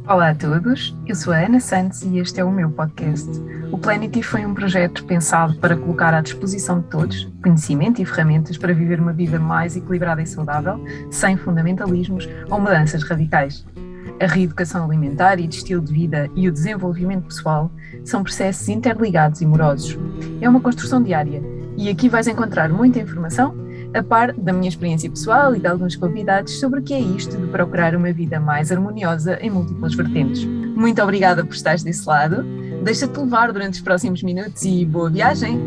Olá a todos, eu sou a Ana Santos e este é o meu podcast. O Planety foi um projeto pensado para colocar à disposição de todos conhecimento e ferramentas para viver uma vida mais equilibrada e saudável, sem fundamentalismos ou mudanças radicais. A reeducação alimentar e de estilo de vida e o desenvolvimento pessoal são processos interligados e morosos. É uma construção diária e aqui vais encontrar muita informação a par da minha experiência pessoal e de alguns convidados sobre o que é isto de procurar uma vida mais harmoniosa em múltiplas vertentes. Muito obrigada por estares desse lado. Deixa-te levar durante os próximos minutos e boa viagem!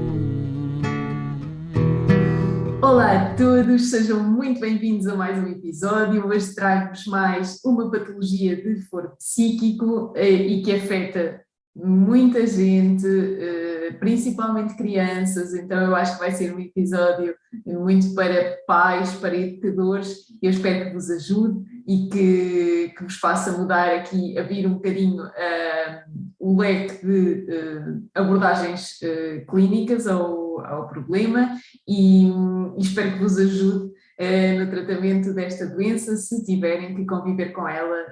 Olá a todos, sejam muito bem-vindos a mais um episódio. Hoje trago-vos mais uma patologia de foro psíquico e que afeta muita gente, principalmente crianças, então eu acho que vai ser um episódio muito para pais, para educadores. Eu espero que vos ajude e que vos faça mudar aqui, abrir um bocadinho o leque de abordagens clínicas ao problema e espero que vos ajude no tratamento desta doença, se tiverem que conviver com ela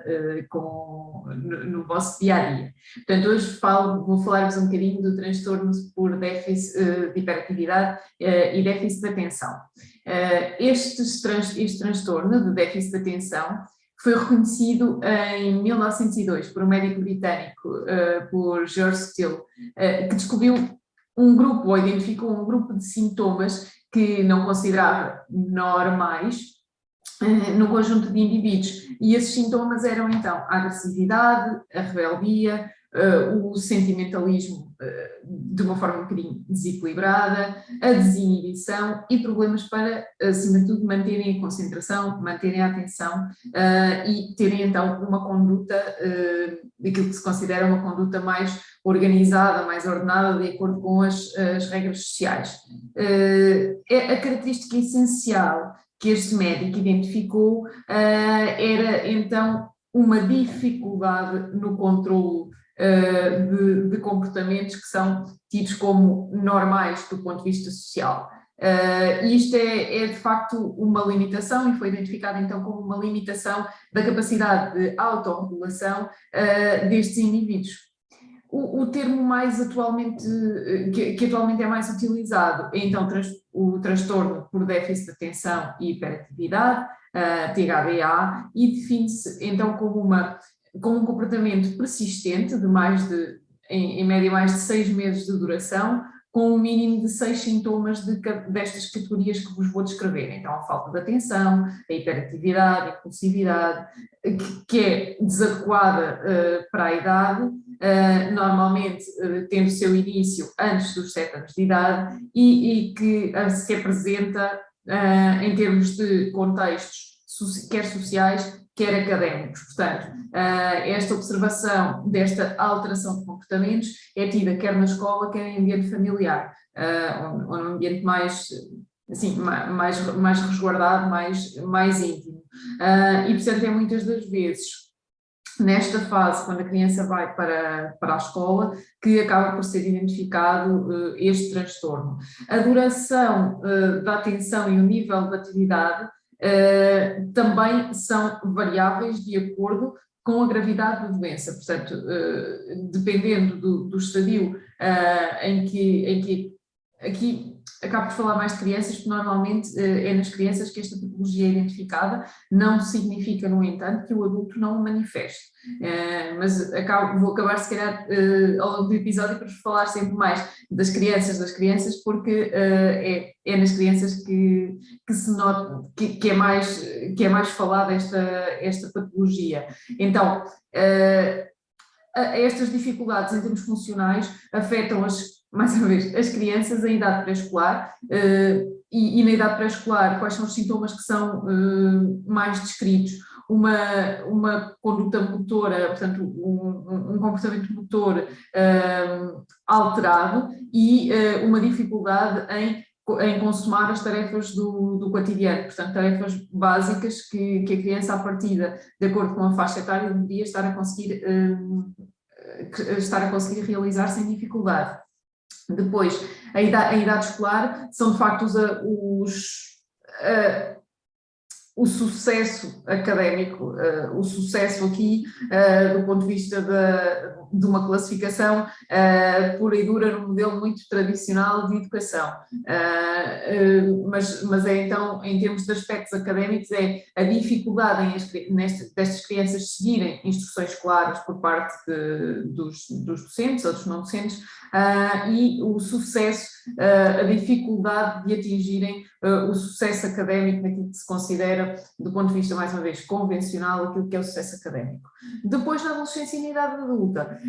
no vosso dia-a-dia. Portanto, hoje vou falar-vos um bocadinho do transtorno por déficit de hiperatividade e déficit de atenção. Este transtorno de déficit de atenção foi reconhecido em 1902 por um médico britânico, por George Still, que descobriu um grupo, ou identificou um grupo de sintomas que não considerava normais no conjunto de indivíduos. E esses sintomas eram então a agressividade, a rebeldia, o sentimentalismo de uma forma um bocadinho desequilibrada, a desinibição e problemas para, acima de tudo, manterem a concentração, manterem a atenção e terem então uma conduta, daquilo que se considera uma conduta mais organizada, mais ordenada, de acordo com as regras sociais. A característica essencial que este médico identificou era então uma dificuldade no controle de comportamentos que são tidos como normais do ponto de vista social. Isto é de facto uma limitação e foi identificado então como uma limitação da capacidade de autorregulação destes indivíduos. O termo mais atualmente, que atualmente é mais utilizado é então o transtorno por déficit de atenção e hiperatividade, THDA, e define-se então como um comportamento persistente em média mais de 6 meses de duração, com um mínimo de 6 sintomas destas categorias que vos vou descrever. Então, a falta de atenção, a hiperatividade, a impulsividade, que é desadequada para a idade, normalmente tendo o seu início antes dos 7 anos de idade e que se apresenta em termos de contextos quer sociais, quer académicos. Portanto, esta observação desta alteração de comportamentos é tida quer na escola, quer em ambiente familiar, ou num ambiente mais, assim, mais resguardado, mais íntimo. E, portanto, é muitas das vezes nesta fase, quando a criança vai para a escola, que acaba por ser identificado este transtorno. A duração da atenção e o nível de atividade também são variáveis de acordo com a gravidade da doença, portanto, dependendo do estadio em que aqui acabo de falar mais de crianças, porque normalmente é nas crianças que esta patologia é identificada, não significa, no entanto, que o adulto não o manifeste. Mas vou acabar, se calhar, ao longo do episódio, por falar sempre mais das crianças, porque é nas crianças que se nota, que é mais falada esta patologia. Então, estas dificuldades em termos funcionais afetam mais uma vez, as crianças em idade pré-escolar e na idade pré-escolar quais são os sintomas que são mais descritos. Uma conduta motora, portanto um comportamento motor alterado e uma dificuldade em consumar as tarefas do cotidiano, portanto tarefas básicas que a criança à partida, de acordo com a faixa etária, deveria estar a conseguir realizar sem dificuldade. Depois, a idade escolar são de facto o sucesso académico, o sucesso aqui do ponto de vista de uma classificação pura e dura num modelo muito tradicional de educação. Mas é então, em termos de aspectos académicos, é a dificuldade destas crianças seguirem instruções claras por parte dos docentes ou dos não docentes e o sucesso, a dificuldade de atingirem o sucesso académico naquilo que se considera, do ponto de vista, mais uma vez, convencional, aquilo que é o sucesso académico. Depois, na adolescência e na idade adulta,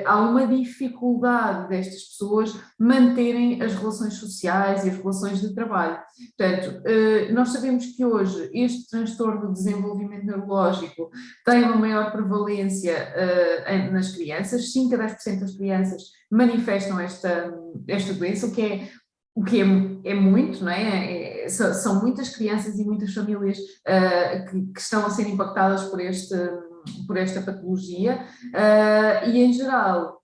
há uma dificuldade destas pessoas manterem as relações sociais e as relações de trabalho. Portanto, nós sabemos que hoje este transtorno de desenvolvimento neurológico tem uma maior prevalência nas crianças, 5 a 10% das crianças manifestam esta doença, o que é muito, não é? São muitas crianças e muitas famílias que estão a ser impactadas por esta patologia e, em geral,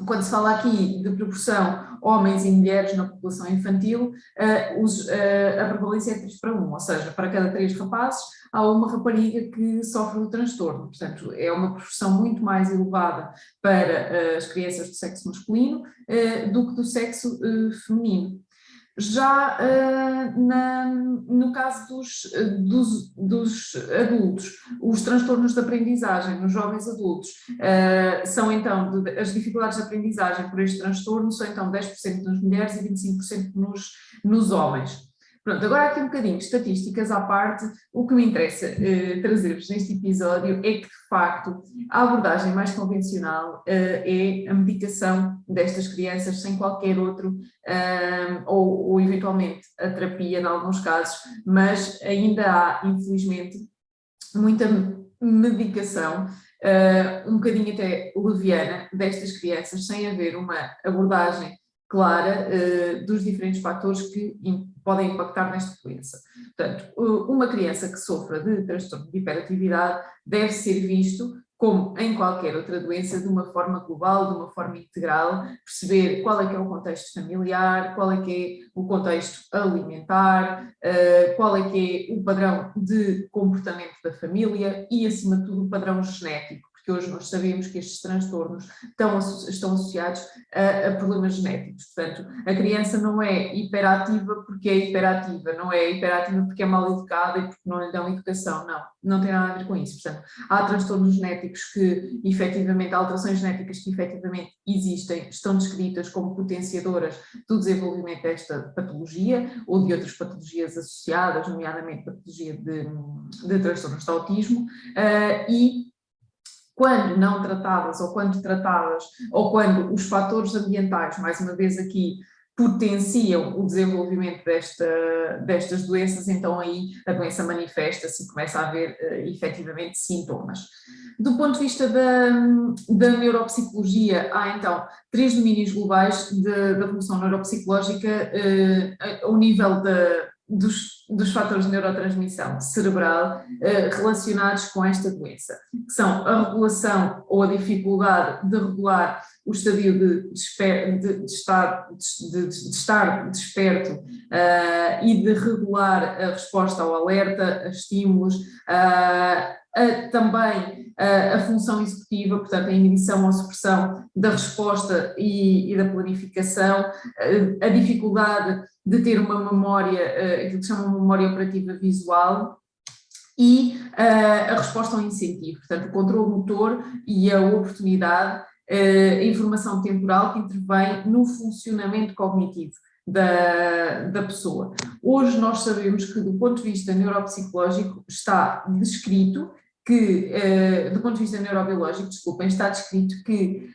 quando se fala aqui de proporção homens e mulheres na população infantil, a prevalência é 3 para 1, ou seja, para cada 3 rapazes há uma rapariga que sofre do transtorno. Portanto, é uma proporção muito mais elevada para as crianças do sexo masculino do que do sexo feminino. Já no caso dos adultos, os transtornos de aprendizagem nos jovens adultos são então, as dificuldades de aprendizagem por este transtorno são então 10% nas mulheres e 25% nos homens. Pronto, agora aqui um bocadinho de estatísticas à parte, o que me interessa trazer-vos neste episódio é que, de facto, a abordagem mais convencional é a medicação destas crianças sem qualquer outro, ou eventualmente a terapia em alguns casos, mas ainda há, infelizmente, muita medicação, um bocadinho até leviana, destas crianças, sem haver uma abordagem clara dos diferentes fatores que podem impactar nesta doença. Portanto, uma criança que sofra de transtorno de hiperatividade deve ser visto, como em qualquer outra doença, de uma forma global, de uma forma integral, perceber qual é que é o contexto familiar, qual é que é o contexto alimentar, qual é que é o padrão de comportamento da família e, acima de tudo, o padrão genético, porque hoje nós sabemos que estes transtornos estão associados a problemas genéticos. Portanto, a criança não é hiperativa porque é hiperativa, não é hiperativa porque é mal educada e porque não lhe dão educação, não tem nada a ver com isso. Portanto, há transtornos genéticos que, efetivamente, alterações genéticas que efetivamente existem, estão descritas como potenciadoras do desenvolvimento desta patologia ou de outras patologias associadas, nomeadamente patologia de transtornos de autismo, e quando não tratadas ou quando tratadas, ou quando os fatores ambientais, mais uma vez aqui, potenciam o desenvolvimento destas doenças, então aí a doença manifesta-se e começa a haver efetivamente sintomas. Do ponto de vista da neuropsicologia, há então 3 domínios globais da função neuropsicológica ao nível dos fatores de neurotransmissão cerebral relacionados com esta doença, que são a regulação ou a dificuldade de regular o estadio de estar desperto e de regular a resposta ao alerta, a estímulos, também a função executiva, portanto a inibição ou supressão da resposta e da planificação, a dificuldade de ter uma memória, aquilo que se chama uma memória operativa visual, e a resposta ao incentivo, portanto o controle motor e a oportunidade, a informação temporal que intervém no funcionamento cognitivo da pessoa. Hoje nós sabemos que, do ponto de vista neuropsicológico, está descrito que, do ponto de vista neurobiológico, desculpem, está descrito que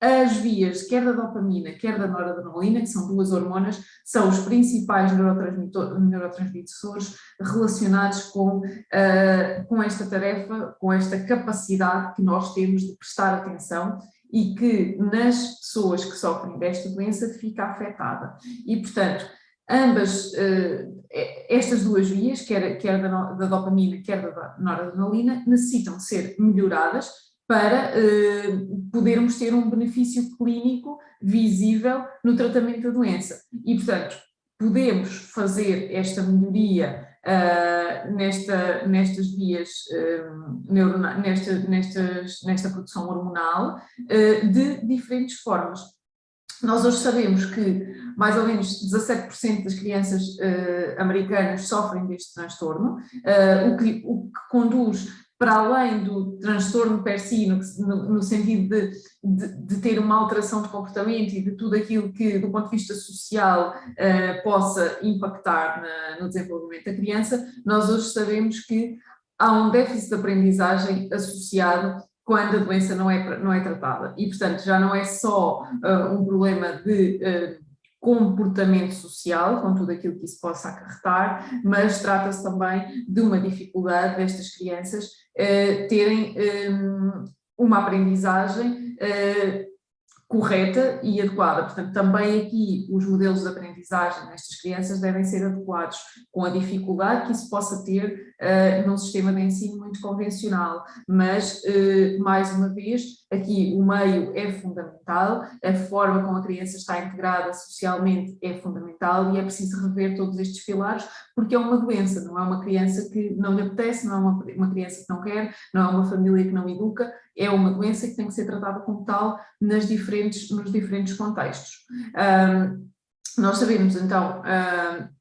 as vias, quer da dopamina, quer da noradrenalina, que são 2 hormonas, são os principais neurotransmissores relacionados com esta tarefa, com esta capacidade que nós temos de prestar atenção e que nas pessoas que sofrem desta doença fica afetada. E, portanto, estas 2 vias, quer da dopamina, quer da noradrenalina, necessitam ser melhoradas para podermos ter um benefício clínico visível no tratamento da doença. E, portanto, podemos fazer esta melhoria nestas vias nesta produção hormonal de diferentes formas. Nós hoje sabemos que mais ou menos 17% das crianças americanas sofrem deste transtorno, o que conduz para além do transtorno per si, no sentido de ter uma alteração de comportamento e de tudo aquilo que, do ponto de vista social, possa impactar no desenvolvimento da criança, nós hoje sabemos que há um déficit de aprendizagem associado quando a doença não é tratada. E, portanto, já não é só um problema de comportamento social, com tudo aquilo que isso possa acarretar, mas trata-se também de uma dificuldade destas crianças terem uma aprendizagem correta e adequada. Portanto, também aqui os modelos de aprendizagem nestas crianças devem ser adequados com a dificuldade que isso possa ter num sistema de ensino muito convencional. Mas, mais uma vez, aqui o meio é fundamental, a forma como a criança está integrada socialmente é fundamental e é preciso rever todos estes pilares, porque é uma doença, não é uma criança que não lhe apetece, não é uma criança que não quer, não é uma família que não educa, é uma doença que tem que ser tratada como tal nos diferentes contextos. Nós sabemos então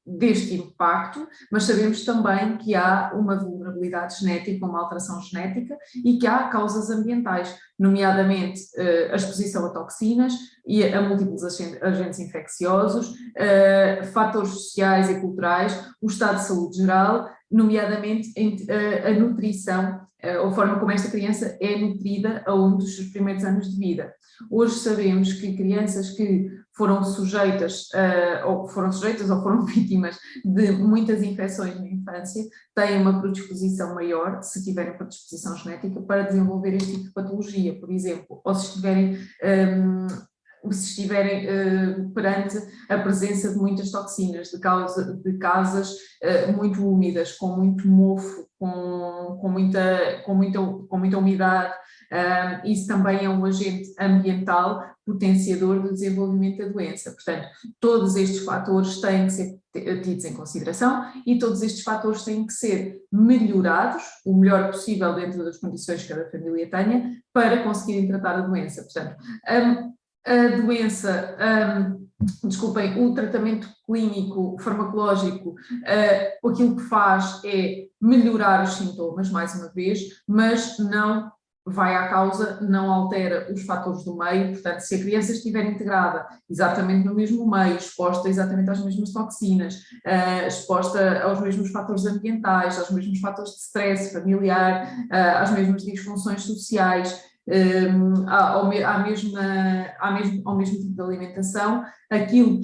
deste impacto, mas sabemos também que há uma vulnerabilidade genética, uma alteração genética e que há causas ambientais, nomeadamente a exposição a toxinas e a múltiplos agentes infecciosos, fatores sociais e culturais, o estado de saúde geral, nomeadamente a nutrição, a forma como esta criança é nutrida ao longo dos seus primeiros anos de vida. Hoje sabemos que crianças que foram sujeitas ou foram vítimas de muitas infecções na infância têm uma predisposição maior, se tiverem predisposição genética, para desenvolver este tipo de patologia, por exemplo, ou se estiverem perante a presença de muitas toxinas, de casas muito úmidas, com muito mofo, com muita umidade. Isso também é um agente ambiental potenciador do desenvolvimento da doença. Portanto, todos estes fatores têm que ser tidos em consideração e todos estes fatores têm que ser melhorados o melhor possível dentro das condições que cada família tenha para conseguirem tratar a doença. Portanto, a doença, o tratamento clínico, farmacológico, aquilo que faz é melhorar os sintomas, mais uma vez, mas não vai à causa, não altera os fatores do meio. Portanto, se a criança estiver integrada exatamente no mesmo meio, exposta exatamente às mesmas toxinas, exposta aos mesmos fatores ambientais, aos mesmos fatores de stress familiar, às mesmas disfunções sociais, ao mesmo tipo de alimentação, aquilo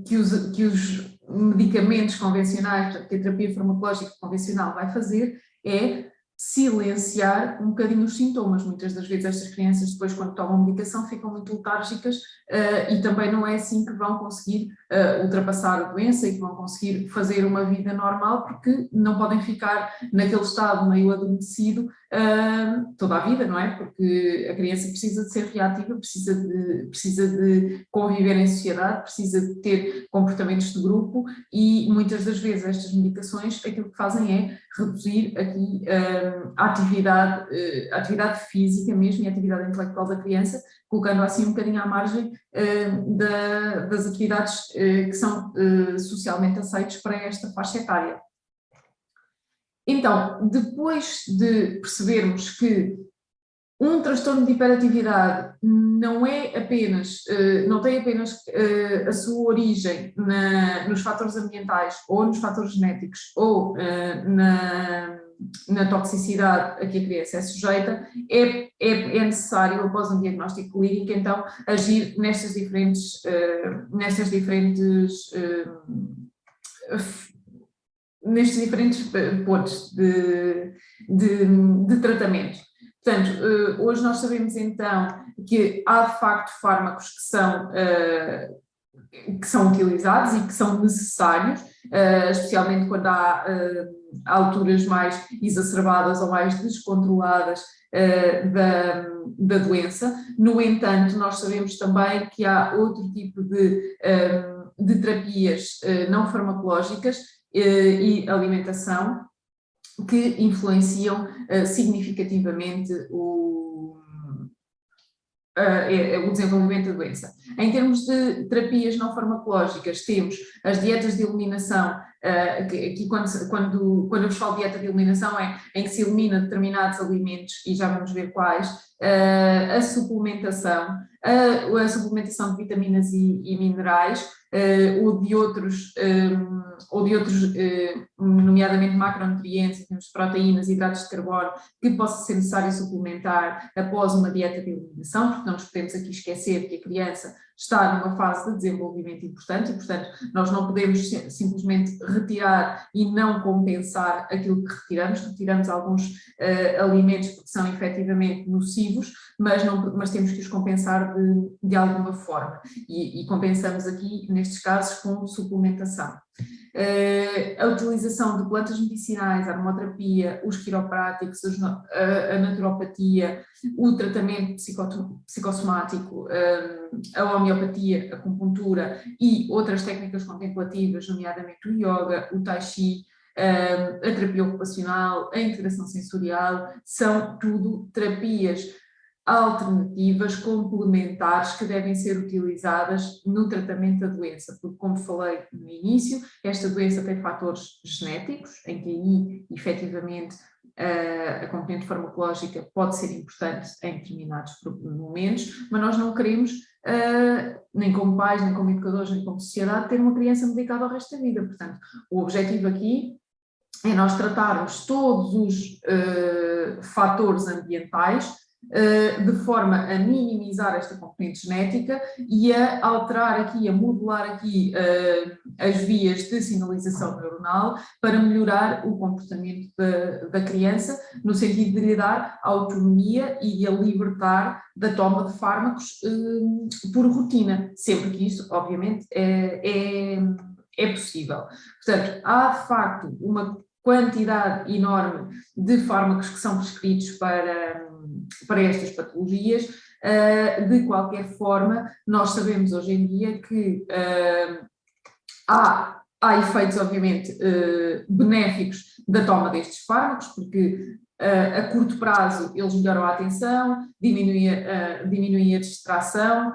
que os medicamentos convencionais, que a terapia farmacológica convencional vai fazer, é silenciar um bocadinho os sintomas. Muitas das vezes estas crianças depois, quando tomam medicação, ficam muito letárgicas e também não é assim que vão conseguir ultrapassar a doença e que vão conseguir fazer uma vida normal, porque não podem ficar naquele estado meio adormecido toda a vida, não é? Porque a criança precisa de ser reativa, precisa de conviver em sociedade, precisa de ter comportamentos de grupo e muitas das vezes estas medicações aquilo que fazem é reduzir aqui a atividade física mesmo e a atividade intelectual da criança, colocando assim um bocadinho à margem das atividades que são socialmente aceites para esta faixa etária. Então, depois de percebermos que um transtorno de hiperatividade não tem apenas a sua origem nos fatores ambientais ou nos fatores genéticos ou na toxicidade a que a criança é sujeita, é necessário, após um diagnóstico clínico, então, agir nestes diferentes pontos de tratamento. Portanto, hoje nós sabemos então que há de facto fármacos que são utilizados e que são necessários, especialmente quando há alturas mais exacerbadas ou mais descontroladas da doença. No entanto, nós sabemos também que há outro tipo de de terapias não farmacológicas e alimentação que influenciam significativamente o desenvolvimento da doença. Em termos de terapias não farmacológicas, temos as dietas de eliminação, que quando eu vos falo de dieta de eliminação é em que se elimina determinados alimentos, e já vamos ver quais, a suplementação de vitaminas e minerais, ou de outros, nomeadamente macronutrientes, temos proteínas, hidratos de carbono, que possa ser necessário suplementar após uma dieta de eliminação, porque não nos podemos aqui esquecer que a criança está numa fase de desenvolvimento importante e, portanto, nós não podemos simplesmente retirar e não compensar aquilo que retiramos alguns alimentos que são efetivamente nocivos, mas temos que os compensar de alguma forma e compensamos aqui, nestes casos, com suplementação. A utilização de plantas medicinais, a aromaterapia, os quiropráticos, a naturopatia, o tratamento psicossomático, a homeopatia, a acupuntura e outras técnicas contemplativas, nomeadamente o yoga, o tai chi, a terapia ocupacional, a integração sensorial, são tudo terapias alternativas, complementares, que devem ser utilizadas no tratamento da doença, porque, como falei no início, esta doença tem fatores genéticos, em que aí, efetivamente, a componente farmacológica pode ser importante em determinados momentos, mas nós não queremos, nem como pais, nem como educadores, nem como sociedade, ter uma criança medicada ao resto da vida. Portanto, o objetivo aqui é nós tratarmos todos os fatores ambientais de forma a minimizar esta componente genética e a alterar aqui, a modular aqui as vias de sinalização neuronal para melhorar o comportamento da criança, no sentido de lhe dar autonomia e a libertar da toma de fármacos por rotina, sempre que isso, obviamente, é possível. Portanto, há de facto uma quantidade enorme de fármacos que são prescritos para estas patologias. De qualquer forma, nós sabemos hoje em dia que há efeitos, obviamente, benéficos da toma destes fármacos, porque a curto prazo eles melhoram a atenção, diminuem a distração,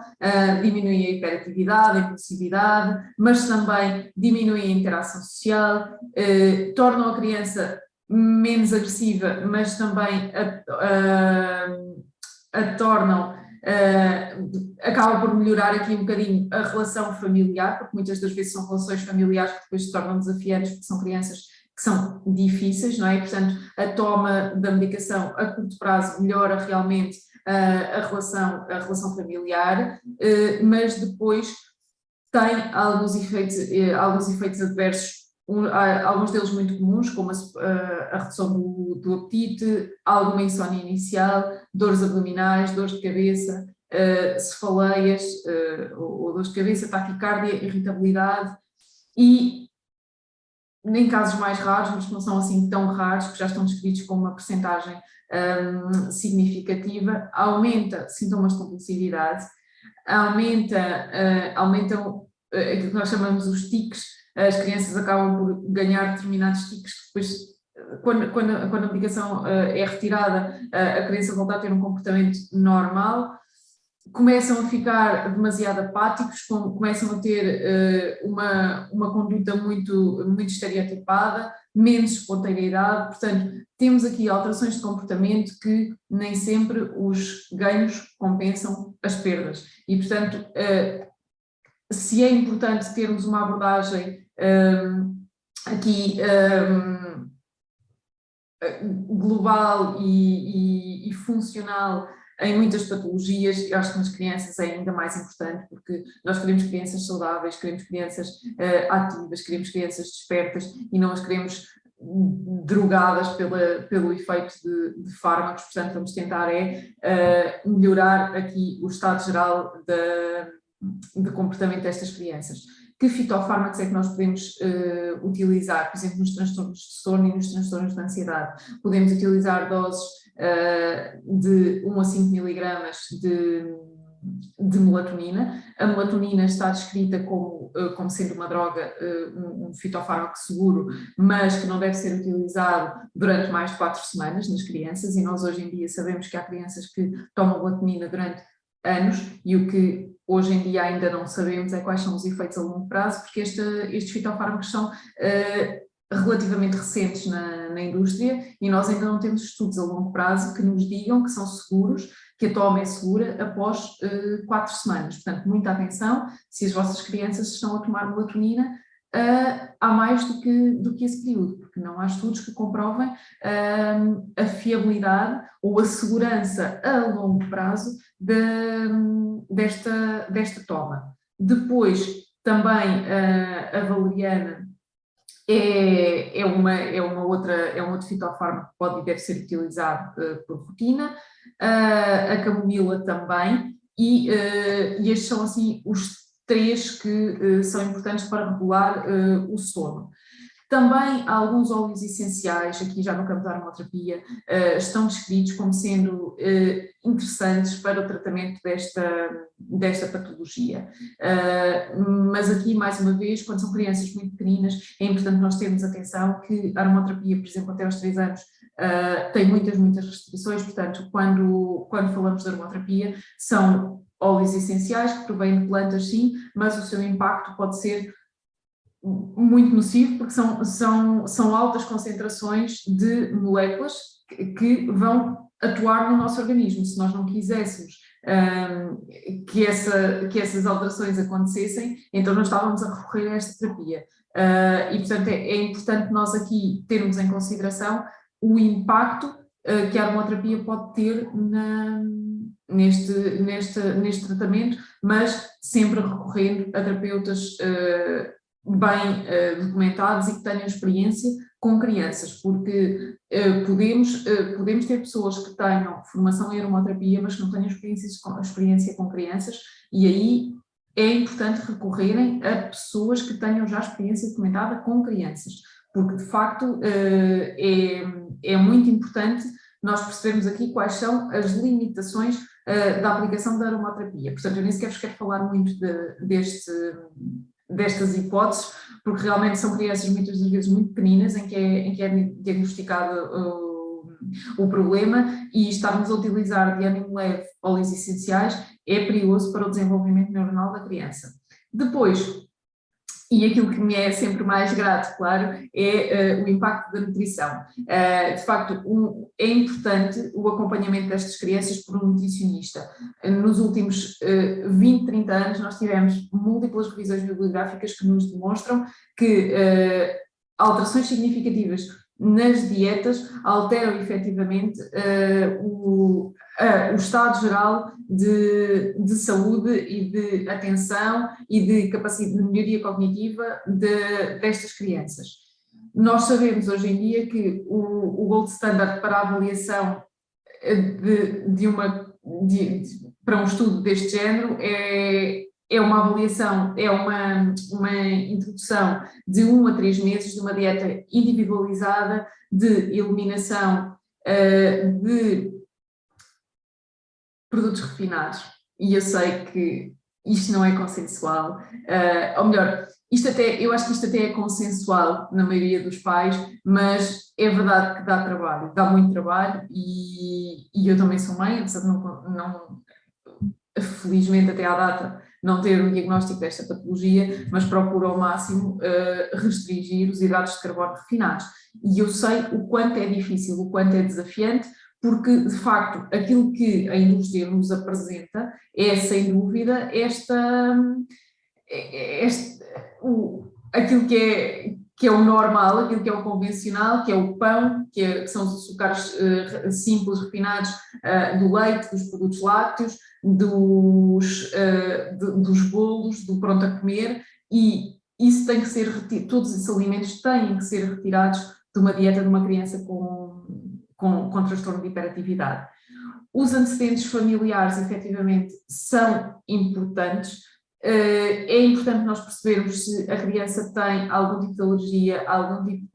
diminuem a hiperatividade, a impulsividade, mas também diminuem a interação social, tornam a criança menos agressiva, mas também a tornam, acaba por melhorar aqui um bocadinho a relação familiar, porque muitas das vezes são relações familiares que depois se tornam desafiantes, porque são crianças que são difíceis, não é? Portanto, a toma da medicação a curto prazo melhora realmente a relação familiar, mas depois tem alguns efeitos adversos, alguns deles muito comuns, como a redução do apetite, alguma insónia inicial, dores abdominais, dores de cabeça, cefaleias, ou dores de cabeça, taquicardia, irritabilidade e, em casos mais raros, mas que não são assim tão raros, que já estão descritos com uma percentagem significativa, aumenta sintomas de compulsividade, aumentam aquilo que nós chamamos os tiques. As crianças acabam por ganhar determinados tiques que depois, quando a medicação é retirada, a criança volta a ter um comportamento normal, começam a ficar demasiado apáticos, começam a ter uma conduta muito, muito estereotipada, menos espontaneidade. Portanto, temos aqui alterações de comportamento que nem sempre os ganhos compensam as perdas. E, portanto, se é importante termos uma abordagem aqui global e funcional em muitas patologias, eu acho que nas crianças é ainda mais importante, porque nós queremos crianças saudáveis, queremos crianças ativas, queremos crianças despertas e não as queremos drogadas pelo efeito de fármacos. Portanto, vamos tentar melhorar aqui o estado geral de comportamento destas crianças. Que fitofármacos é que nós podemos utilizar, por exemplo, nos transtornos de sono e nos transtornos de ansiedade? Podemos utilizar doses de 1 a 5 miligramas de melatonina. A melatonina está descrita como sendo uma droga, um fitofármaco seguro, mas que não deve ser utilizado durante mais de 4 semanas nas crianças, e nós hoje em dia sabemos que há crianças que tomam melatonina durante anos, e o que hoje em dia ainda não sabemos é quais são os efeitos a longo prazo, porque estes fitofármacos são relativamente recentes na indústria, e nós ainda não temos estudos a longo prazo que nos digam que são seguros, que a toma é segura após 4 semanas. Portanto, muita atenção se as vossas crianças estão a tomar melatonina há mais do que esse período, porque não há estudos que comprovem a fiabilidade ou a segurança a longo prazo desta toma. Depois, também a valeriana é um outro fitofármaco que pode e deve ser utilizado por rotina, a camomila também, e estes são assim os 3 que são importantes para regular o sono. Também alguns óleos essenciais, aqui já no campo da aromaterapia, estão descritos como sendo interessantes para o tratamento desta patologia. Mas aqui, mais uma vez, quando são crianças muito pequeninas, é importante nós termos atenção que a aromaterapia, por exemplo, até aos 3 anos, tem muitas restrições. Portanto, quando falamos de aromaterapia, são óleos essenciais que provêm de plantas, sim, mas o seu impacto pode ser muito nocivo, porque são altas concentrações de moléculas que vão atuar no nosso organismo. Se nós não quiséssemos que essas alterações acontecessem, então não estávamos a recorrer a esta terapia. E, portanto, é importante nós aqui termos em consideração o impacto que a aromaterapia pode ter neste tratamento, mas sempre recorrendo a terapeutas bem documentados e que tenham experiência com crianças, porque podemos ter pessoas que tenham formação em aromaterapia, mas que não tenham experiência com crianças, e aí é importante recorrerem a pessoas que tenham já experiência documentada com crianças, porque de facto é muito importante nós percebermos aqui quais são as limitações da aplicação da aromaterapia. Portanto, eu nem sequer vos quero falar muito destas hipóteses, porque realmente são crianças muitas das vezes muito pequeninas em que é diagnosticado o problema, e estarmos a utilizar de ânimo leve óleos essenciais é perigoso para o desenvolvimento neuronal da criança. Depois, e aquilo que me é sempre mais grato, claro, é o impacto da nutrição. De facto, é importante o acompanhamento destas crianças por um nutricionista. Nos últimos 20, 30 anos nós tivemos múltiplas revisões bibliográficas que nos demonstram que alterações significativas nas dietas alteram efetivamente o estado geral de saúde e de atenção e de capacidade de melhoria cognitiva destas crianças. Nós sabemos hoje em dia que o gold standard para a avaliação para um estudo deste género é uma avaliação, é uma introdução de 1 a 3 meses de uma dieta individualizada de eliminação de produtos refinados. E eu sei que isto não é consensual, ou melhor, eu acho que isto até é consensual na maioria dos pais, mas é verdade que dá trabalho, dá muito trabalho, e eu também sou mãe, apesar de não felizmente até à data não ter um diagnóstico desta patologia, mas procuro ao máximo restringir os hidratos de carbono refinados. E eu sei o quanto é difícil, o quanto é desafiante, porque de facto aquilo que a indústria nos apresenta é sem dúvida aquilo que é o normal, aquilo que é o convencional, que é o pão, que são os açúcares simples, refinados, do leite, dos produtos lácteos, dos bolos, do pronto a comer, e isso tem que ser todos esses alimentos têm que ser retirados de uma dieta de uma criança com transtorno de hiperatividade. Os antecedentes familiares, efetivamente, são importantes. É importante nós percebermos se a criança tem algum tipo de alergia, algum tipo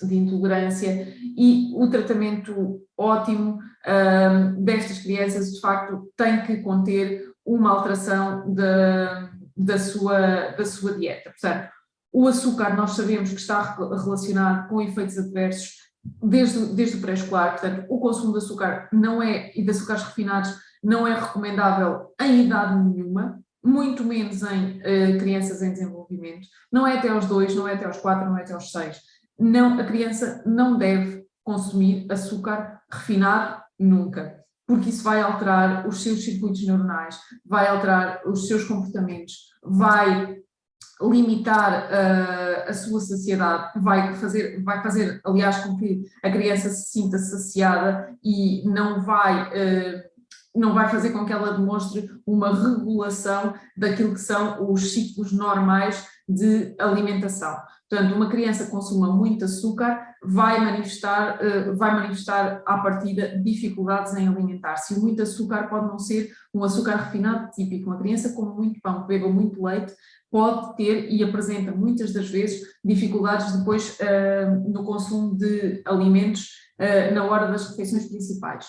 de intolerância, e o tratamento ótimo destas crianças, de facto, tem que conter uma alteração da sua dieta. Portanto, o açúcar nós sabemos que está relacionado com efeitos adversos desde o pré-escolar, portanto, o consumo de açúcar e de açúcares refinados não é recomendável em idade nenhuma, muito menos em crianças em desenvolvimento, não é até aos 2, não é até aos 4, não é até aos 6. Não, a criança não deve consumir açúcar refinado nunca, porque isso vai alterar os seus circuitos neuronais, vai alterar os seus comportamentos, vai limitar a sua saciedade, vai fazer, aliás, com que a criança se sinta saciada e não vai fazer com que ela demonstre uma regulação daquilo que são os ciclos normais de alimentação. Portanto, uma criança que consuma muito açúcar vai manifestar à partida dificuldades em alimentar-se. E muito açúcar pode não ser um açúcar refinado típico. Uma criança que come muito pão, que beba muito leite, pode ter e apresenta muitas das vezes dificuldades depois no consumo de alimentos na hora das refeições principais.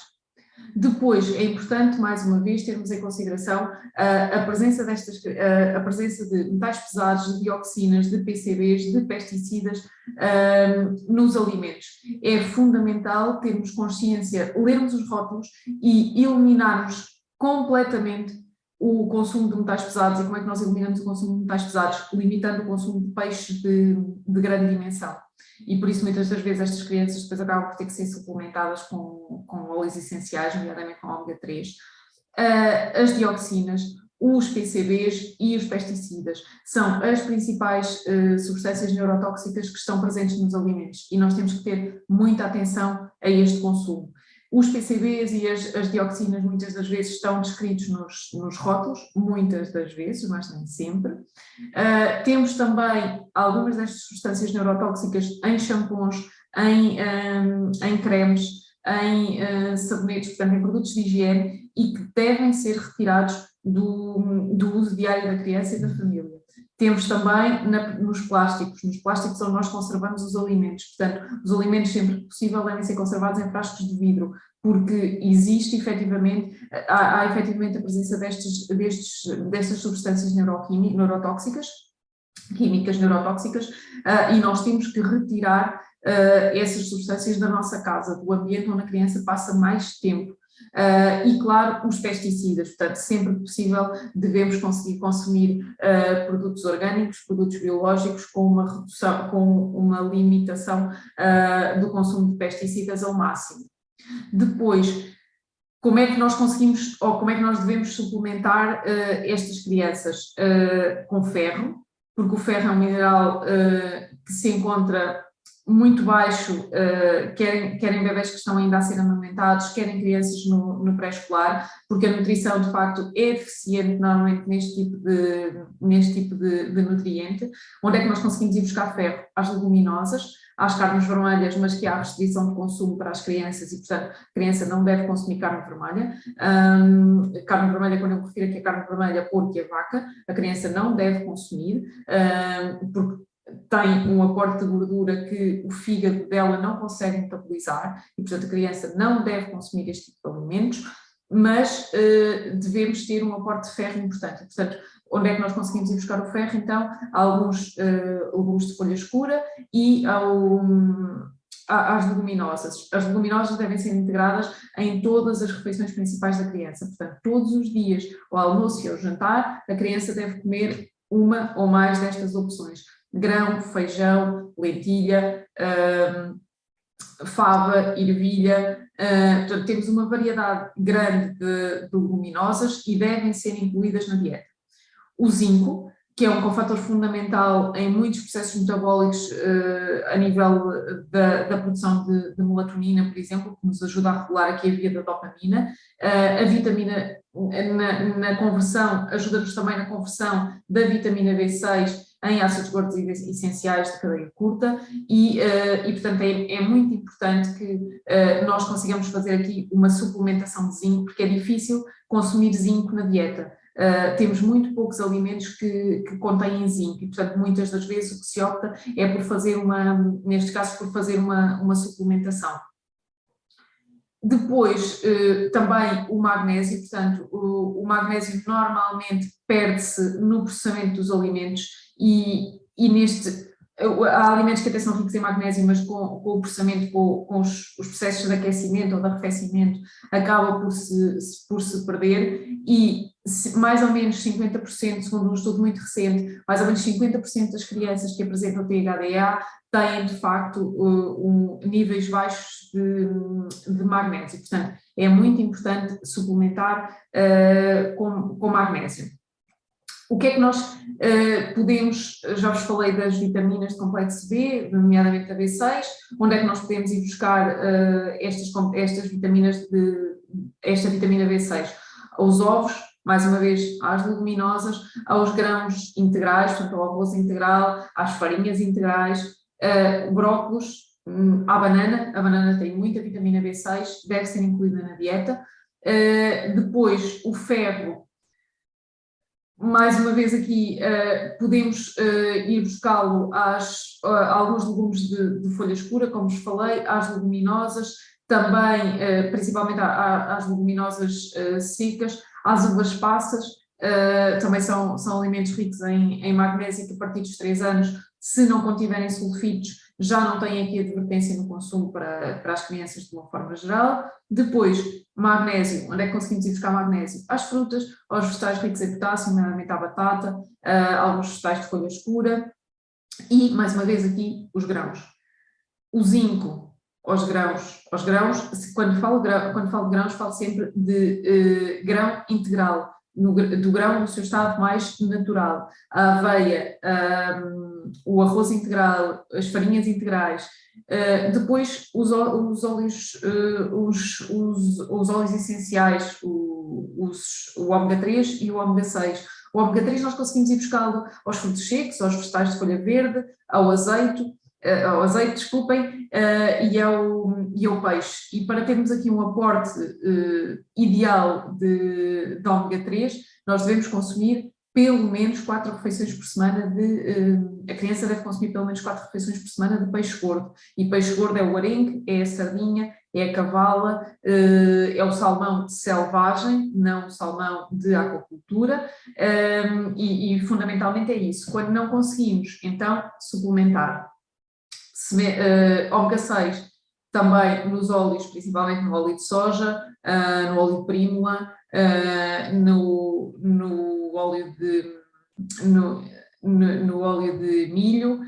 Depois, é importante, mais uma vez, termos em consideração a presença de metais pesados, de dioxinas, de PCBs, de pesticidas nos alimentos. É fundamental termos consciência, lermos os rótulos e eliminarmos completamente o consumo de metais pesados. E como é que nós eliminamos o consumo de metais pesados? Limitando o consumo de peixes de grande dimensão. E por isso muitas das vezes estas crianças depois acabam por ter que ser suplementadas com óleos essenciais, nomeadamente com ômega 3. As dioxinas, os PCBs e os pesticidas são as principais substâncias neurotóxicas que estão presentes nos alimentos e nós temos que ter muita atenção a este consumo. Os PCBs e as dioxinas muitas das vezes estão descritos nos rótulos, muitas das vezes, mas nem sempre. Temos também algumas destas substâncias neurotóxicas em shampoos, em cremes, em sabonetes, portanto em produtos de higiene e que devem ser retirados do uso diário da criança e da família. Temos também nos plásticos onde nós conservamos os alimentos, portanto os alimentos sempre que possível devem ser conservados em frascos de vidro, porque existe efetivamente, há efetivamente a presença destas substâncias neurotóxicas, químicas neurotóxicas, e nós temos que retirar essas substâncias da nossa casa, do ambiente onde a criança passa mais tempo. E claro, os pesticidas, portanto, sempre que possível devemos conseguir consumir produtos orgânicos, produtos biológicos com uma redução, com uma limitação do consumo de pesticidas ao máximo. Depois, como é que nós conseguimos, ou como é que nós devemos suplementar estas crianças? Com ferro, porque o ferro é um mineral que se encontra muito baixo, querem bebés que estão ainda a ser amamentados, querem crianças no pré-escolar, porque a nutrição de facto é deficiente normalmente neste tipo de nutriente. Onde é que nós conseguimos ir buscar ferro? Às leguminosas, às carnes vermelhas, mas que há restrição de consumo para as crianças e, portanto, a criança não deve consumir carne vermelha. Carne vermelha, quando eu me refiro aqui a carne vermelha, porco e a vaca, a criança não deve consumir, porque tem um aporte de gordura que o fígado dela não consegue metabolizar e, portanto, a criança não deve consumir este tipo de alimentos, mas devemos ter um aporte de ferro importante. Portanto, onde é que nós conseguimos ir buscar o ferro? Então, há alguns legumes de folha escura e às leguminosas. As leguminosas devem ser integradas em todas as refeições principais da criança. Portanto, todos os dias, ao almoço e ao jantar, a criança deve comer uma ou mais destas opções. Grão, feijão, lentilha, fava, ervilha, portanto temos uma variedade grande de leguminosas e devem ser incluídas na dieta. O zinco, que é um cofator fundamental em muitos processos metabólicos a nível da produção de melatonina, por exemplo, que nos ajuda a regular aqui a via da dopamina. A vitamina na conversão, ajuda-nos também na conversão da vitamina B6 em ácidos gordos essenciais de cadeia curta e portanto, é muito importante que nós consigamos fazer aqui uma suplementação de zinco, porque é difícil consumir zinco na dieta. Temos muito poucos alimentos que contêm zinco e, portanto, muitas das vezes o que se opta é por fazer neste caso, por fazer uma suplementação. Depois, também o magnésio, portanto, o magnésio normalmente perde-se no processamento dos alimentos e há alimentos que até são ricos em magnésio, mas com o processamento, com os processos de aquecimento ou de arrefecimento, acaba por se perder e mais ou menos 50%, segundo um estudo muito recente, mais ou menos 50% das crianças que apresentam THDA têm, de facto, níveis baixos de magnésio. Portanto, é muito importante suplementar com magnésio. O que é que nós podemos, já vos falei das vitaminas de complexo B, nomeadamente a B6, onde é que nós podemos ir buscar estas vitaminas esta vitamina B6? Aos ovos, mais uma vez, às leguminosas, aos grãos integrais, portanto ao arroz integral, às farinhas integrais, brócolos, à banana. A banana tem muita vitamina B6, deve ser incluída na dieta. Depois, o ferro, mais uma vez aqui, podemos ir buscá-lo a alguns legumes de folha escura, como vos falei, às leguminosas, também, principalmente às leguminosas secas, às uvas passas, também são alimentos ricos em magnésio, que a partir dos 3 anos, se não contiverem sulfitos, já não têm aqui advertência no consumo para as crianças de uma forma geral. Depois, magnésio, onde é que conseguimos ir buscar magnésio? Às frutas, aos vegetais ricos em potássio, nomeadamente à batata, alguns vegetais de folha escura e, mais uma vez aqui, os grãos. O zinco, aos grãos, quando falo de grãos, falo sempre de grão integral, do grão no seu estado mais natural. A aveia, o arroz integral, as farinhas integrais, depois os óleos essenciais, o ômega 3 e o ômega 6. O ômega 3 nós conseguimos ir buscá-lo aos frutos secos, aos vegetais de folha verde, ao azeite, desculpem, e ao peixe. E para termos aqui um aporte ideal de ômega 3, nós devemos consumir pelo menos 4 refeições por semana a criança deve consumir pelo menos 4 refeições por semana de peixe gordo. E peixe gordo é o arenque, é a sardinha, é a cavala, é o salmão selvagem, não o salmão de aquacultura, e fundamentalmente é isso. Quando não conseguimos, então, suplementar. Ômega 6 também nos óleos, principalmente no óleo de soja, no óleo de prímula, no óleo de milho,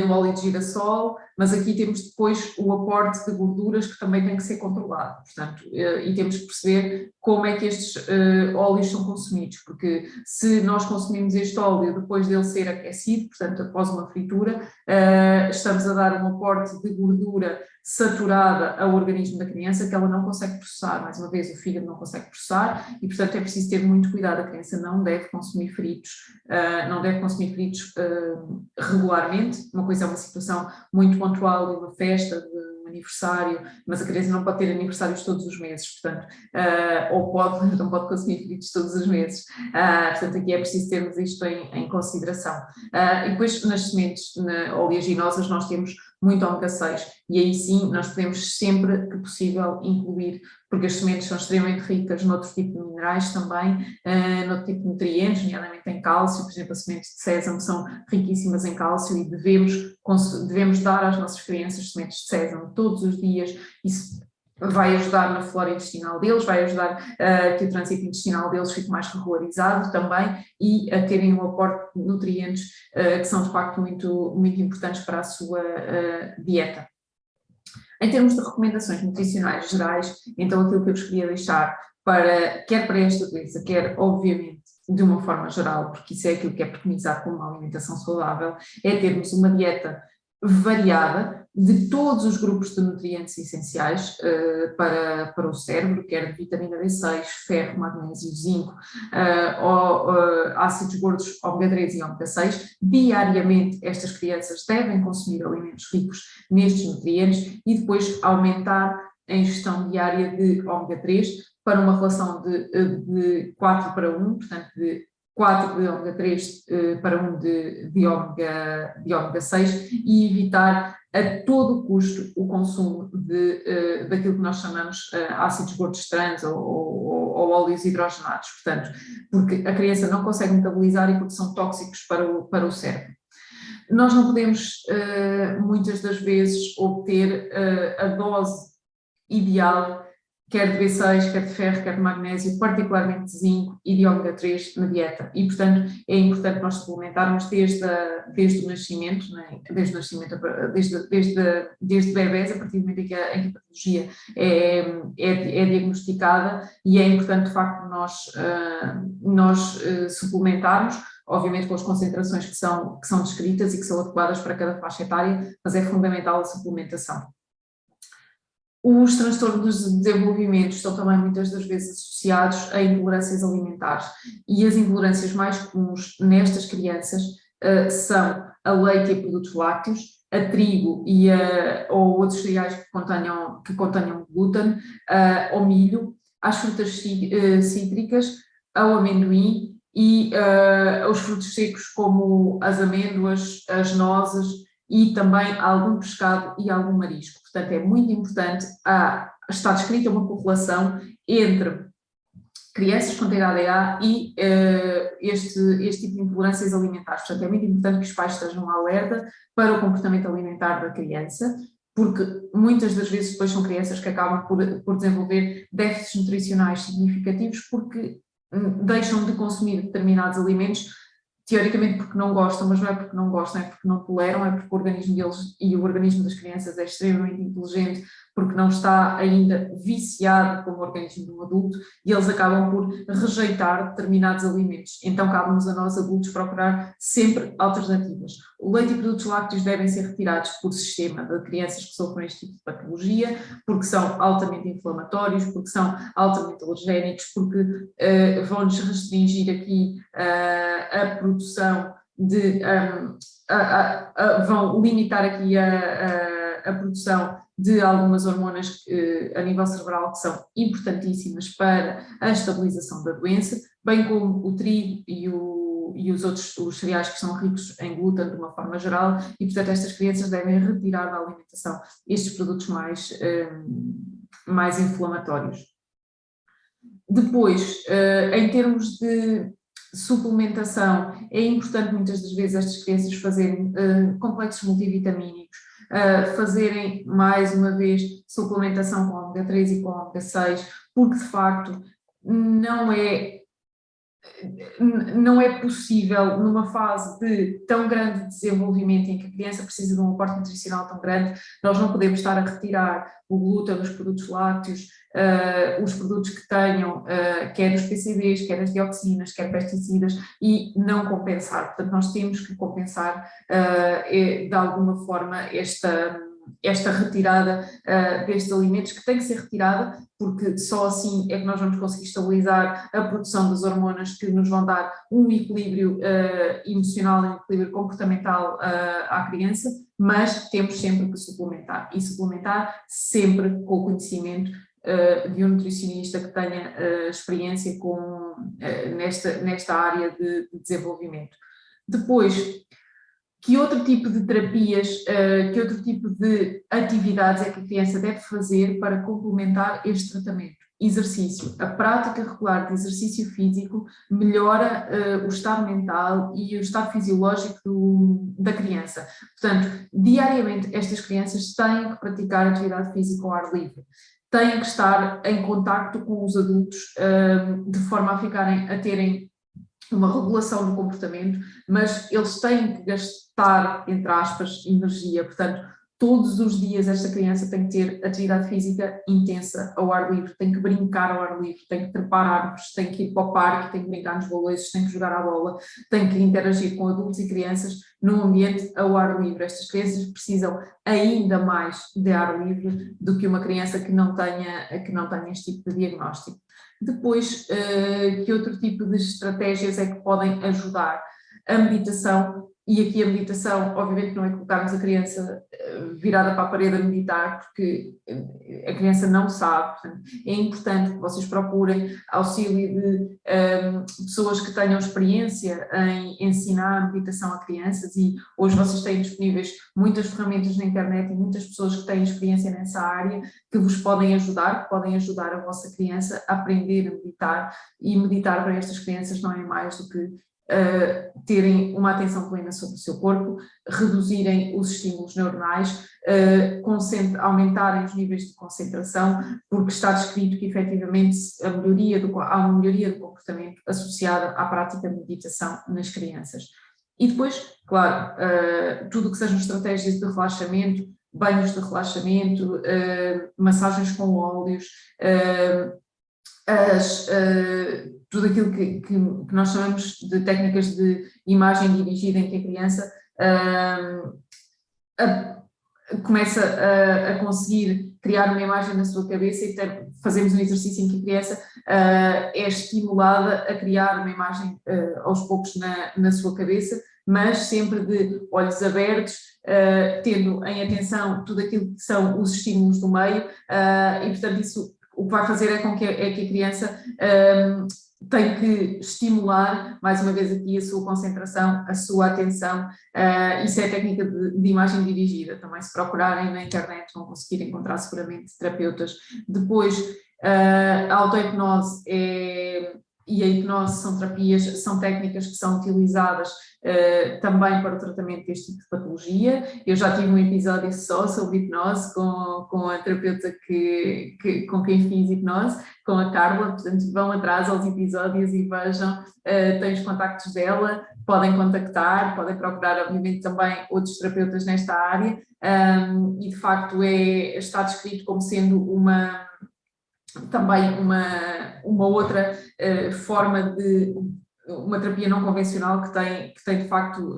no óleo de girassol, mas aqui temos depois o aporte de gorduras que também tem que ser controlado, portanto, e temos que perceber como é que estes óleos são consumidos, porque se nós consumimos este óleo depois dele ser aquecido, portanto, após uma fritura, estamos a dar um aporte de gordura saturada ao organismo da criança que ela não consegue processar. Mais uma vez, o fígado não consegue processar e, portanto, é preciso ter muito cuidado. A criança não deve consumir fritos, regularmente. Uma coisa é uma situação muito pontual de uma festa, de um aniversário, mas a criança não pode ter aniversários todos os meses, portanto, não pode consumir fritos todos os meses. Portanto, aqui é preciso termos isto em consideração. E depois, nas sementes oleaginosas, nós temos muito ômega 6, e aí sim nós podemos sempre que possível incluir, porque as sementes são extremamente ricas noutro tipo de minerais também, noutro tipo de nutrientes, nomeadamente em cálcio. Por exemplo, as sementes de sésamo são riquíssimas em cálcio e devemos dar às nossas crianças sementes de sésamo todos os dias. Isso vai ajudar na flora intestinal deles, vai ajudar que o trânsito intestinal deles fique mais regularizado também e a terem um aporte de nutrientes que são de facto muito, muito importantes para a sua dieta. Em termos de recomendações nutricionais gerais, então aquilo que eu vos queria deixar quer para esta doença, quer obviamente de uma forma geral, porque isso é aquilo que é preconizado como uma alimentação saudável, é termos uma dieta variada de todos os grupos de nutrientes essenciais para o cérebro, quer de vitamina B6, ferro, magnésio, zinco, ácidos gordos ômega 3 e ômega 6. Diariamente estas crianças devem consumir alimentos ricos nestes nutrientes e depois aumentar a ingestão diária de ômega 3 para uma relação de 4 para 1, portanto de 4 de ômega 3 para 1 de ômega 6 e evitar a todo custo o consumo daquilo que nós chamamos ácidos gordos trans ou óleos hidrogenados, portanto, porque a criança não consegue metabolizar e porque são tóxicos para o cérebro. Nós não podemos, muitas das vezes, obter a dose ideal, quer de B6, quer de ferro, quer de magnésio, particularmente de zinco e de ômega 3 na dieta. E, portanto, é importante nós suplementarmos desde o nascimento, né? Desde bebés, a partir do momento em que a patologia é diagnosticada, e é importante, de facto, nós suplementarmos, obviamente com as concentrações que são descritas e que são adequadas para cada faixa etária, mas é fundamental a suplementação. Os transtornos de desenvolvimento estão também muitas das vezes associados a intolerâncias alimentares, e as intolerâncias mais comuns nestas crianças são a leite e a produtos lácteos, a trigo ou outros cereais que contenham glúten, ao milho, às frutas cítricas, ao amendoim e aos frutos secos como as amêndoas, as nozes e também algum pescado e algum marisco. Portanto, é muito importante estar descrita uma correlação entre crianças com TDAH e este tipo de intolerâncias alimentares. Portanto, é muito importante que os pais estejam alerta para o comportamento alimentar da criança, porque muitas das vezes depois são crianças que acabam por desenvolver déficits nutricionais significativos porque deixam de consumir determinados alimentos, teoricamente porque não gostam, mas não é porque não gostam, é porque não toleram, é porque o organismo deles e o organismo das crianças é extremamente inteligente, porque não está ainda viciado como o organismo de um adulto, e eles acabam por rejeitar determinados alimentos. Então cabe-nos a nós adultos procurar sempre alternativas. O leite e produtos lácteos devem ser retirados por sistema de crianças que sofrem este tipo de patologia, porque são altamente inflamatórios, porque são altamente alergénicos, porque vão-lhes restringir aqui a produção vão limitar aqui a produção de algumas hormonas a nível cerebral que são importantíssimas para a estabilização da doença, bem como o trigo e os cereais que são ricos em glúten de uma forma geral, e portanto estas crianças devem retirar da alimentação estes produtos mais inflamatórios. Depois, em termos de suplementação, é importante muitas das vezes estas crianças fazerem complexos multivitamínicos, fazerem mais uma vez suplementação com ômega 3 e com ômega 6, porque de facto não é possível numa fase de tão grande desenvolvimento em que a criança precisa de um aporte nutricional tão grande, nós não podemos estar a retirar o glúten, os produtos lácteos, os produtos que tenham quer os PCBs, quer as dioxinas, quer pesticidas, e não compensar. Portanto, nós temos que compensar de alguma forma esta retirada destes alimentos, que tem que ser retirada, porque só assim é que nós vamos conseguir estabilizar a produção das hormonas que nos vão dar um equilíbrio emocional, um equilíbrio comportamental à criança, mas temos sempre que suplementar, e suplementar sempre com o conhecimento de um nutricionista que tenha experiência nesta área de desenvolvimento. Depois, que outro tipo de terapias, que outro tipo de atividades é que a criança deve fazer para complementar este tratamento? Exercício. A prática regular de exercício físico melhora o estado mental e o estado fisiológico da criança. Portanto, diariamente estas crianças têm que praticar atividade física ao ar livre, têm que estar em contacto com os adultos de forma a terem uma regulação do comportamento, mas eles têm que gastar, entre aspas, energia. Portanto, todos os dias esta criança tem que ter atividade física intensa ao ar livre, tem que brincar ao ar livre, tem que trepar árvores, tem que ir para o parque, tem que brincar nos baloiços, tem que jogar à bola, tem que interagir com adultos e crianças num ambiente ao ar livre. Estas crianças precisam ainda mais de ar livre do que uma criança que não tenha este tipo de diagnóstico. Depois, que outro tipo de estratégias é que podem ajudar? A meditação e aqui a meditação, obviamente, não é colocarmos a criança virada para a parede a meditar, porque a criança não sabe. Portanto, é importante que vocês procurem auxílio de pessoas que tenham experiência em ensinar meditação a crianças, e hoje vocês têm disponíveis muitas ferramentas na internet e muitas pessoas que têm experiência nessa área que vos podem ajudar, que podem ajudar a vossa criança a aprender a meditar, e meditar para estas crianças não é mais do que terem uma atenção plena sobre o seu corpo, reduzirem os estímulos neuronais, aumentarem os níveis de concentração, porque está descrito que efetivamente há uma melhoria do comportamento associada à prática de meditação nas crianças. E depois, claro, tudo o que sejam estratégias de relaxamento, banhos de relaxamento, massagens com óleos, tudo aquilo que nós chamamos de técnicas de imagem dirigida, em que a criança começa a conseguir criar uma imagem na sua cabeça, e fazemos um exercício em que a criança é estimulada a criar uma imagem aos poucos na sua cabeça, mas sempre de olhos abertos, tendo em atenção tudo aquilo que são os estímulos do meio, e portanto isso o que vai fazer é com que a criança tem que estimular, mais uma vez aqui, a sua concentração, a sua atenção. Isso é a técnica de imagem dirigida. Também, se procurarem na internet, vão conseguir encontrar seguramente terapeutas. Depois, a auto-hipnose e a hipnose são técnicas que são utilizadas também para o tratamento deste tipo de patologia. Eu já tive um episódio só sobre hipnose com a terapeuta com quem fiz hipnose, com a Carla, portanto vão atrás aos episódios e vejam, têm os contactos dela, podem contactar, podem procurar obviamente também outros terapeutas nesta área, e de facto está descrito como sendo também uma outra forma de uma terapia não convencional que tem de facto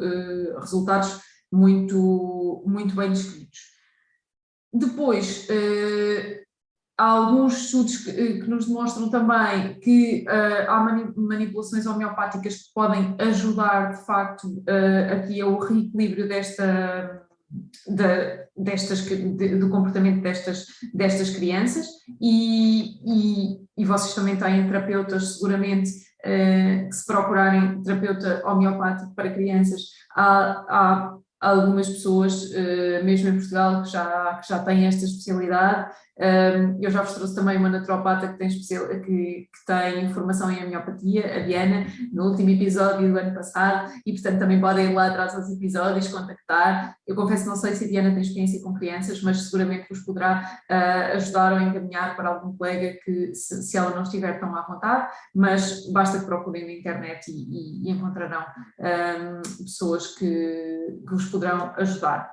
resultados muito, muito bem descritos. Depois, há alguns estudos que nos demonstram também que há manipulações homeopáticas que podem ajudar de facto aqui ao reequilíbrio do comportamento destas crianças, e vocês também têm terapeutas, seguramente, que se procurarem terapeuta homeopático para crianças, há algumas pessoas, mesmo em Portugal, que já têm esta especialidade. Eu já vos trouxe também uma naturopata que tem formação em homeopatia, a Diana, no último episódio do ano passado, e portanto também podem ir lá atrás aos episódios, contactar. Eu confesso que não sei se a Diana tem experiência com crianças, mas seguramente vos poderá ajudar ou encaminhar para algum colega que, se ela não estiver tão à vontade, mas basta que procurem na internet e encontrarão pessoas que vos poderão ajudar.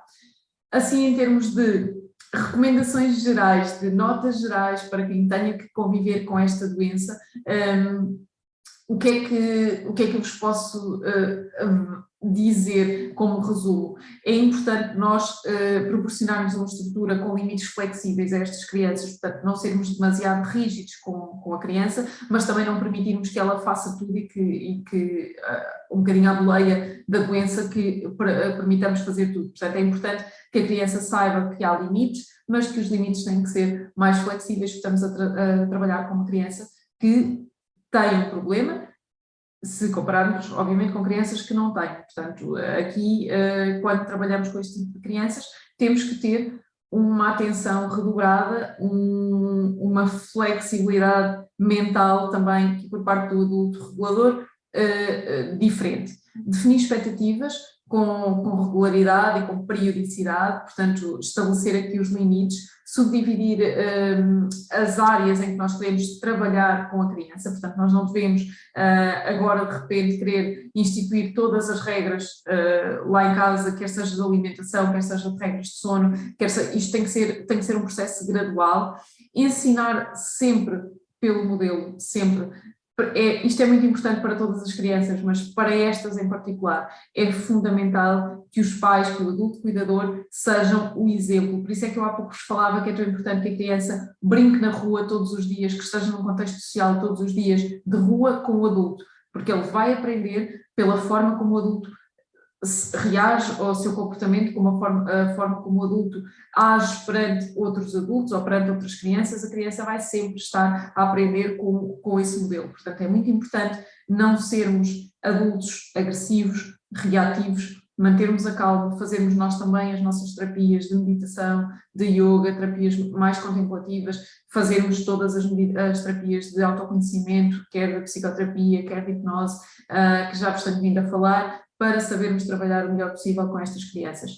Assim, em termos de recomendações gerais, de notas gerais para quem tenha que conviver com esta doença, o que é que eu vos posso dizer como resumo? É importante nós proporcionarmos uma estrutura com limites flexíveis a estas crianças, portanto não sermos demasiado rígidos com a criança, mas também não permitirmos que ela faça tudo e que um bocadinho à boleia da doença, que permitamos fazer tudo. Portanto, é importante que a criança saiba que há limites, mas que os limites têm que ser mais flexíveis, porque estamos a trabalhar com uma criança que tem um problema, se compararmos, obviamente, com crianças que não têm. Portanto, aqui, quando trabalhamos com este tipo de crianças, temos que ter uma atenção redobrada, uma flexibilidade mental também, que por parte do adulto regulador, diferente. Definir expectativas com regularidade e com periodicidade, portanto, estabelecer aqui os limites, subdividir as áreas em que nós queremos trabalhar com a criança. Portanto, nós não devemos agora de repente querer instituir todas as regras lá em casa, quer seja de alimentação, quer seja de regras de sono, isto tem que ser um processo gradual. Ensinar sempre pelo modelo, sempre. Isto é muito importante para todas as crianças, mas para estas em particular é fundamental que os pais, que o adulto cuidador, sejam o exemplo. Por isso é que eu há pouco vos falava que é tão importante que a criança brinque na rua todos os dias, que esteja num contexto social todos os dias, de rua com o adulto, porque ele vai aprender pela forma como o adulto reage ao seu comportamento, como a forma como o adulto age perante outros adultos ou perante outras crianças, a criança vai sempre estar a aprender com esse modelo. Portanto, é muito importante não sermos adultos agressivos, reativos, mantermos a calma, fazermos nós também as nossas terapias de meditação, de yoga, terapias mais contemplativas, fazermos todas as terapias de autoconhecimento, quer da psicoterapia, quer de hipnose, que já vos tenho vindo a falar, para sabermos trabalhar o melhor possível com estas crianças.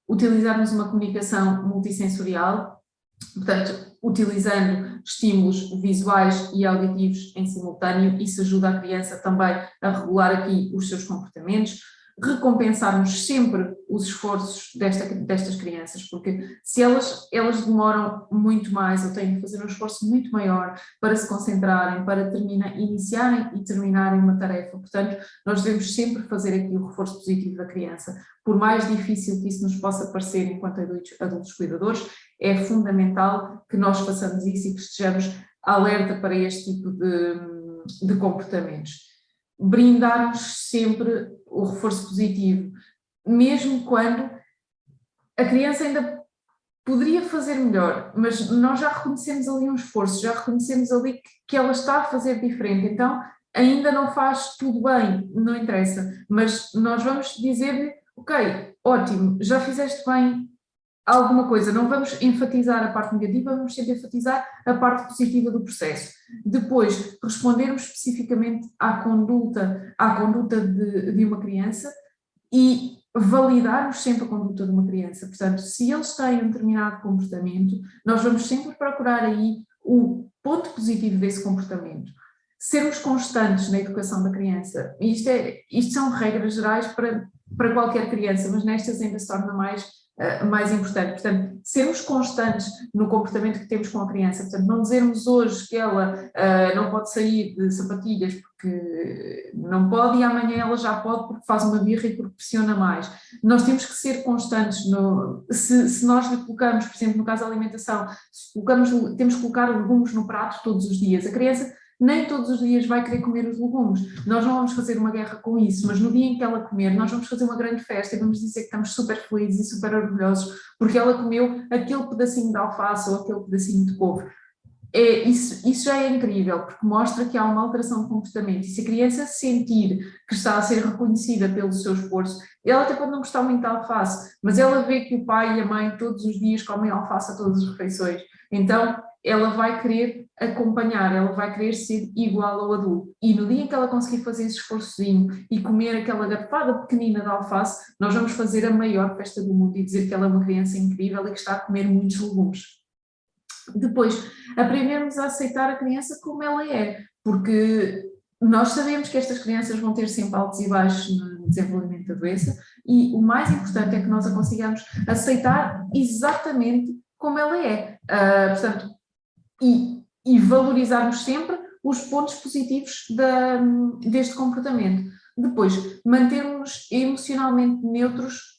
Utilizarmos uma comunicação multissensorial, portanto, utilizando estímulos visuais e auditivos em simultâneo, isso ajuda a criança também a regular aqui os seus comportamentos, recompensarmos sempre os esforços destas crianças, porque se elas demoram muito mais, ou têm que fazer um esforço muito maior para se concentrarem, para iniciarem e terminarem uma tarefa. Portanto, nós devemos sempre fazer aqui o reforço positivo da criança. Por mais difícil que isso nos possa parecer enquanto adultos cuidadores, é fundamental que nós façamos isso e que estejamos alerta para este tipo de comportamentos. Brindarmos sempre o reforço positivo, mesmo quando a criança ainda poderia fazer melhor, mas nós já reconhecemos ali um esforço, já reconhecemos ali que ela está a fazer diferente, então ainda não faz tudo bem, não interessa, mas nós vamos dizer-lhe, ok, ótimo, já fizeste bem alguma coisa, não vamos enfatizar a parte negativa, vamos sempre enfatizar a parte positiva do processo. Depois, respondermos especificamente à conduta de uma criança e validarmos sempre a conduta de uma criança. Portanto, se eles têm um determinado comportamento, nós vamos sempre procurar aí o ponto positivo desse comportamento. Sermos constantes na educação da criança. Isto são regras gerais para qualquer criança, mas nestas ainda se torna mais importante. Portanto, sermos constantes no comportamento que temos com a criança, portanto, não dizermos hoje que ela não pode sair de sapatilhas porque não pode e amanhã ela já pode porque faz uma birra e porque pressiona mais. Nós temos que ser constantes, se nós lhe colocamos, por exemplo, no caso da alimentação, temos que colocar legumes no prato todos os dias, a criança nem todos os dias vai querer comer os legumes. Nós não vamos fazer uma guerra com isso, mas no dia em que ela comer, nós vamos fazer uma grande festa e vamos dizer que estamos super felizes e super orgulhosos porque ela comeu aquele pedacinho de alface ou aquele pedacinho de couve. Isso já é incrível, porque mostra que há uma alteração de comportamento e se a criança sentir que está a ser reconhecida pelo seu esforço, ela até pode não gostar muito de alface, mas ela vê que o pai e a mãe todos os dias comem alface a todas as refeições, então ela vai querer acompanhar, ela vai querer ser igual ao adulto. E no dia em que ela conseguir fazer esse esforçozinho e comer aquela garfada pequenina de alface, nós vamos fazer a maior festa do mundo e dizer que ela é uma criança incrível e que está a comer muitos legumes. Depois, aprendermos a aceitar a criança como ela é, porque nós sabemos que estas crianças vão ter sempre altos e baixos no desenvolvimento da doença e o mais importante é que nós a consigamos aceitar exatamente como ela é. Portanto, e valorizarmos sempre os pontos positivos deste comportamento. Depois, mantermos emocionalmente neutros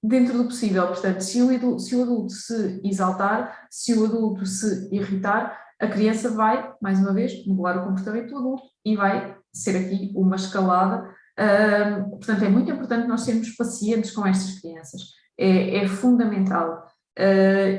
dentro do possível. Portanto, se o adulto se exaltar, se o adulto se irritar, a criança vai, mais uma vez, modelar o comportamento do adulto e vai ser aqui uma escalada. Portanto, é muito importante nós sermos pacientes com estas crianças. É fundamental.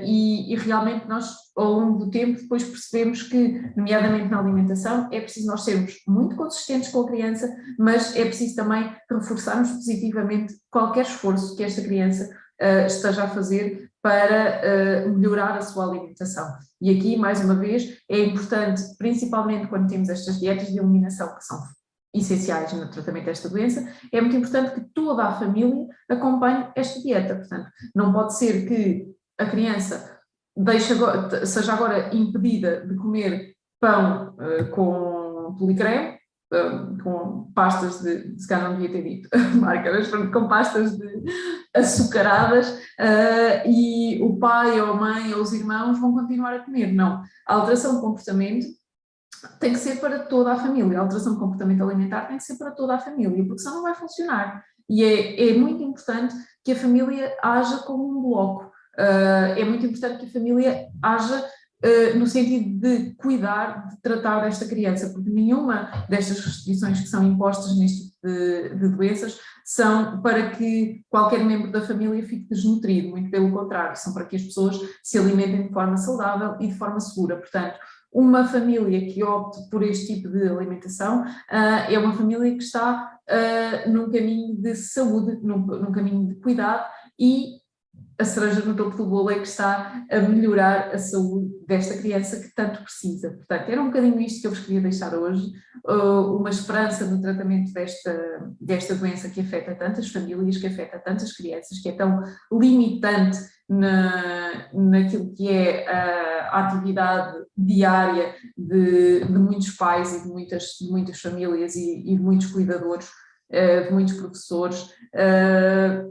E realmente nós, ao longo do tempo, depois percebemos que, nomeadamente na alimentação, é preciso nós sermos muito consistentes com a criança, mas é preciso também reforçarmos positivamente qualquer esforço que esta criança esteja a fazer para melhorar a sua alimentação. E aqui, mais uma vez, é importante, principalmente quando temos estas dietas de eliminação que são essenciais no tratamento desta doença, é muito importante que toda a família acompanhe esta dieta. Portanto, não pode ser que a criança seja agora impedida de comer pão com policreme, com pastas se calhar não devia ter dito marca, mas com pastas açucaradas e o pai ou a mãe ou os irmãos vão continuar a comer. Não, a alteração de comportamento tem que ser para toda a família, a alteração de comportamento alimentar tem que ser para toda a família, porque senão não vai funcionar. E é muito importante que a família haja como um bloco. É muito importante que a família haja no sentido de cuidar, de tratar desta criança, porque nenhuma destas restrições que são impostas neste tipo de doenças são para que qualquer membro da família fique desnutrido, muito pelo contrário, são para que as pessoas se alimentem de forma saudável e de forma segura. Portanto, uma família que opte por este tipo de alimentação é uma família que está num caminho de saúde, num caminho de cuidado, e a cereja no topo do bolo é que está a melhorar a saúde desta criança que tanto precisa. Portanto, era um bocadinho isto que eu vos queria deixar hoje, uma esperança no tratamento desta doença que afeta tantas famílias, que afeta tantas crianças, que é tão limitante naquilo que é a atividade diária de muitos pais e de muitas famílias e de muitos cuidadores, de muitos professores,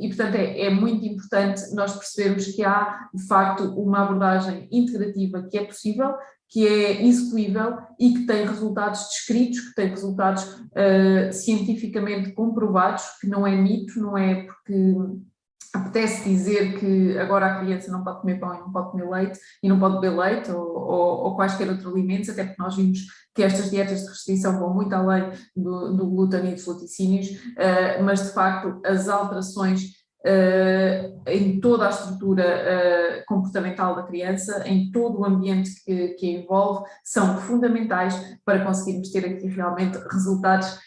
e portanto é muito importante nós percebermos que há de facto uma abordagem integrativa que é possível, que é execuível e que tem resultados descritos, que tem resultados cientificamente comprovados, que não é mito, não é porque apetece dizer que agora a criança não pode comer pão e não pode comer leite e não pode beber leite ou quaisquer outros alimentos, até porque nós vimos que estas dietas de restrição vão muito além do glúten e dos laticínios, mas de facto as alterações em toda a estrutura comportamental da criança, em todo o ambiente que a envolve, são fundamentais para conseguirmos ter aqui realmente resultados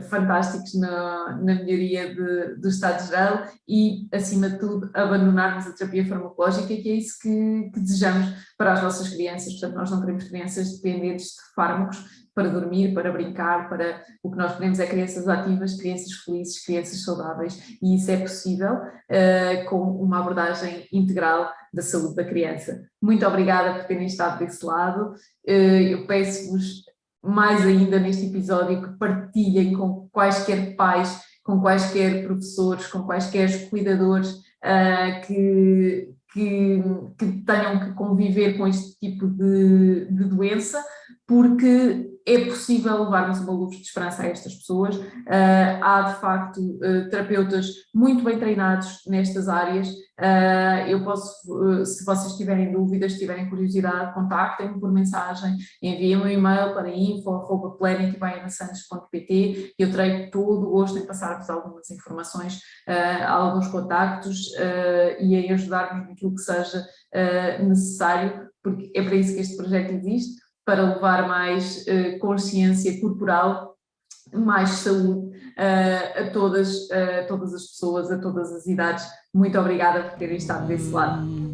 fantásticos na melhoria do estado geral e, acima de tudo, abandonarmos a terapia farmacológica, que é isso que desejamos para as nossas crianças. Portanto, nós não queremos crianças dependentes de fármacos para dormir, para brincar, o que nós queremos é crianças ativas, crianças felizes, crianças saudáveis, e isso é possível com uma abordagem integral da saúde da criança. Muito obrigada por terem estado desse lado. Eu peço-vos mais ainda neste episódio que partilhem com quaisquer pais, com quaisquer professores, com quaisquer cuidadores que tenham que conviver com este tipo de doença, porque é possível levarmos uma luz de esperança a estas pessoas. Há de facto terapeutas muito bem treinados nestas áreas. Eu posso, se vocês tiverem dúvidas, se tiverem curiosidade, contactem-me por mensagem, enviem-me um e-mail para info@planetbaianasantos.pt. Eu terei todo o gosto em passar-vos algumas informações, alguns contactos e em ajudar-vos naquilo que seja necessário, porque é para isso que este projeto existe, para levar mais consciência corporal, mais saúde a todas as pessoas, a todas as idades. Muito obrigada por terem estado desse lado.